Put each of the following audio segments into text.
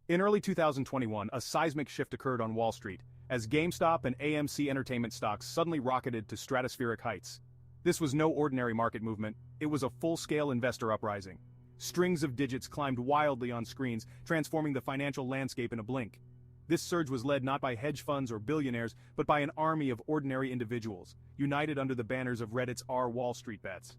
In early 2021, a seismic shift occurred on Wall Street, as GameStop and AMC Entertainment stocks suddenly rocketed to stratospheric heights. This was no ordinary market movement, it was a full-scale investor uprising. Strings of digits climbed wildly on screens, transforming the financial landscape in a blink. This surge was led not by hedge funds or billionaires, but by an army of ordinary individuals, united under the banners of Reddit's Wall Street bets.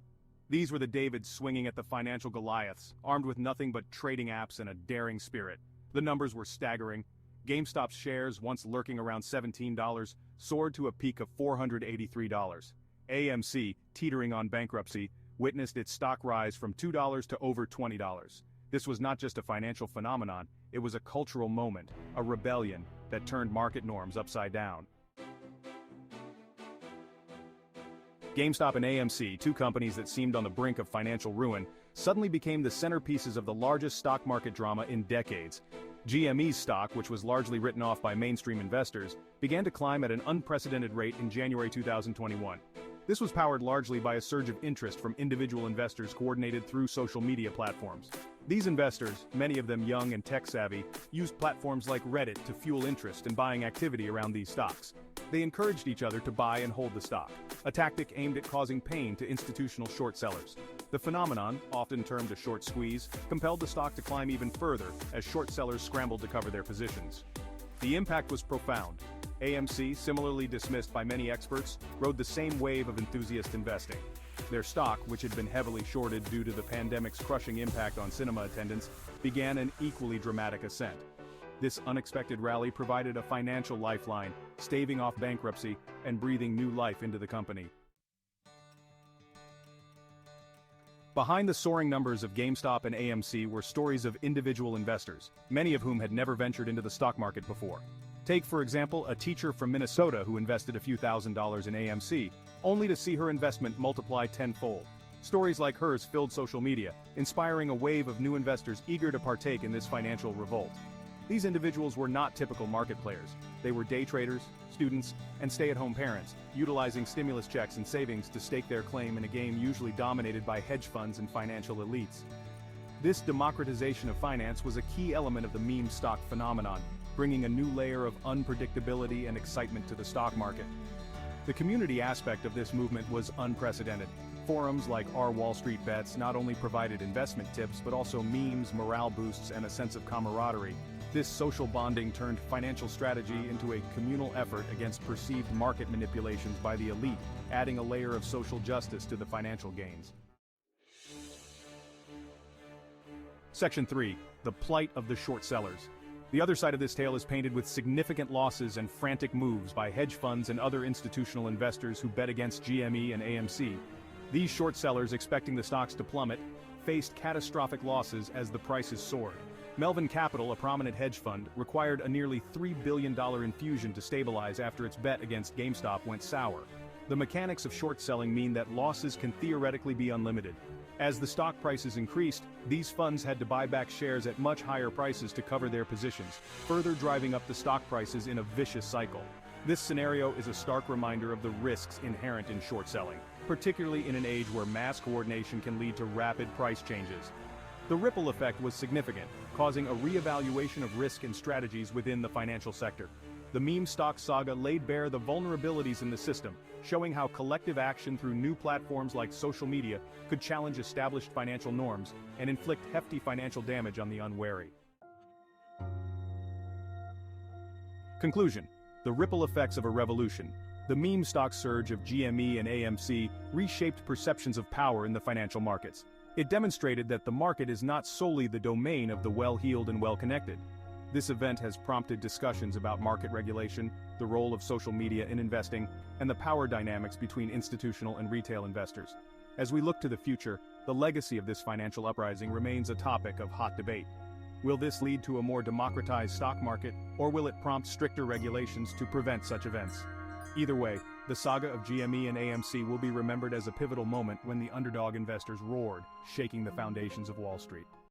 These were the Davids swinging at the financial Goliaths, armed with nothing but trading apps and a daring spirit. The numbers were staggering. GameStop's shares, once lurking around $17, soared to a peak of $483. AMC, teetering on bankruptcy, witnessed its stock rise from $2 to over $20. This was not just a financial phenomenon, it was a cultural moment, a rebellion that turned market norms upside down. GameStop and AMC, two companies that seemed on the brink of financial ruin, suddenly became the centerpieces of the largest stock market drama in decades. GME's stock, which was largely written off by mainstream investors, began to climb at an unprecedented rate in January 2021. This was powered largely by a surge of interest from individual investors coordinated through social media platforms. These investors, many of them young and tech-savvy, used platforms like Reddit to fuel interest in buying activity around these stocks. They encouraged each other to buy and hold the stock, a tactic aimed at causing pain to institutional short sellers. The phenomenon, often termed a short squeeze, compelled the stock to climb even further as short sellers scrambled to cover their positions. The impact was profound. AMC, similarly dismissed by many experts, rode the same wave of enthusiast investing. Their stock, which had been heavily shorted due to the pandemic's crushing impact on cinema attendance, began an equally dramatic ascent. This unexpected rally provided a financial lifeline, staving off bankruptcy and breathing new life into the company. Behind the soaring numbers of GameStop and AMC were stories of individual investors, many of whom had never ventured into the stock market before. Take, for example, a teacher from Minnesota who invested a few $1,000s in AMC, only to see her investment multiply tenfold. Stories like hers filled social media, inspiring a wave of new investors eager to partake in this financial revolt. These individuals were not typical market players. They were day traders, students, and stay-at-home parents, utilizing stimulus checks and savings to stake their claim in a game usually dominated by hedge funds and financial elites. This democratization of finance was a key element of the meme stock phenomenon, bringing a new layer of unpredictability and excitement to the stock market. The community aspect of this movement was unprecedented. Forums like Wall Street Bets not only provided investment tips but also memes, morale boosts, and a sense of camaraderie. This social bonding turned financial strategy into a communal effort against perceived market manipulations by the elite, adding a layer of social justice to the financial gains. Section 3. The plight of the short sellers. The other side of this tale is painted with significant losses and frantic moves by hedge funds and other institutional investors who bet against GME and AMC. These short sellers, expecting the stocks to plummet, faced catastrophic losses as the prices soared. Melvin Capital, a prominent hedge fund, required a nearly $3 billion infusion to stabilize after its bet against GameStop went sour. The mechanics of short selling mean that losses can theoretically be unlimited. As the stock prices increased, these funds had to buy back shares at much higher prices to cover their positions, further driving up the stock prices in a vicious cycle. This scenario is a stark reminder of the risks inherent in short selling, particularly in an age where mass coordination can lead to rapid price changes. The ripple effect was significant, causing a re-evaluation of risk and strategies within the financial sector. The meme stock saga laid bare the vulnerabilities in the system, showing how collective action through new platforms like social media could challenge established financial norms and inflict hefty financial damage on the unwary. Conclusion: the ripple effects of a revolution. The meme stock surge of GME and AMC reshaped perceptions of power in the financial markets. It demonstrated that the market is not solely the domain of the well-heeled and well-connected. This event has prompted discussions about market regulation, the role of social media in investing, and the power dynamics between institutional and retail investors. As we look to the future, the legacy of this financial uprising remains a topic of hot debate. Will this lead to a more democratized stock market, or will it prompt stricter regulations to prevent such events? Either way, the saga of GME and AMC will be remembered as a pivotal moment when the underdog investors roared, shaking the foundations of Wall Street.